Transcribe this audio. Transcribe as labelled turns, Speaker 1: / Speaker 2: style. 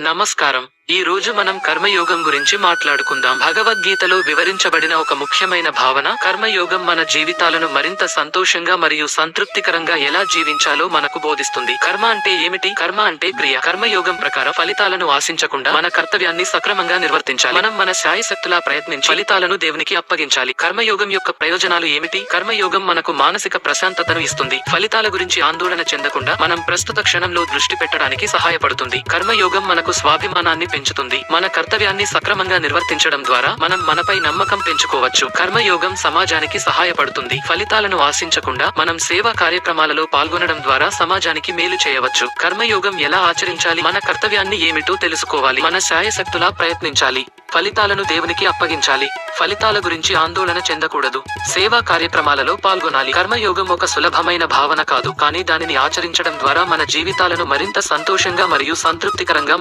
Speaker 1: నమస్కారం. ఈ రోజు మనం కర్మయోగం గురించి మాట్లాడుకుందాం. భగవద్గీతలో వివరించబడిన ఒక ముఖ్యమైన భావన, కర్మయోగం మన జీవితాలను మరింత సంతోషంగా మరియు సంతృప్తికరంగా ఎలా జీవించాలో మనకు బోధిస్తుంది. కర్మ అంటే ఏమిటి? కర్మ అంటే క్రియ. కర్మయోగం ప్రకారం ఫలితాలను ఆశించకుండా మన కర్తవ్యాన్ని సక్రమంగా నిర్వర్తించాలి. మనం మన శాయశక్తులా ప్రయత్నించి ఫలితాలను దేవునికి అప్పగించాలి. కర్మయోగం యొక్క ప్రయోజనాలు ఏమిటి? కర్మయోగం మనకు మానసిక ప్రశాంతతను ఇస్తుంది. ఫలితాల గురించి ఆందోళన చెందకుండా మనం ప్రస్తుత క్షణంలో దృష్టి పెట్టడానికి సహాయపడుతుంది. కర్మయోగం మనకు స్వాభిమానాన్ని పెంచుతుంది. మన కర్తవ్యాన్ని సక్రమంగా నిర్వర్తించడం ద్వారా మనం మనపై నమ్మకం పెంచుకోవచ్చు. కర్మయోగం సమాజానికి సహాయపడుతుంది. ఫలితాలను ఆశించకుండా మనం సేవా కార్యక్రమాలలో పాల్గొనడం ద్వారా సమాజానికి మేలు చేయవచ్చు. కర్మయోగం ఎలా ఆచరించాలి? మన కర్తవ్యాన్ని ఏమిటో తెలుసుకోవాలి. మన శాయశక్తులా ప్రయత్నించాలి. ఫలితాలను దేవునికి అప్పగించాలి. ఫలితాల గురించి ఆందోళన చెందకూడదు. సేవా కార్యక్రమాలలో పాల్గొనాలి. కర్మయోగం ఒక సులభమైన భావన కాదు, కానీ దానిని ఆచరించడం ద్వారా మన జీవితాలను మరింత సంతోషంగా మరియు సంతృప్తికరంగా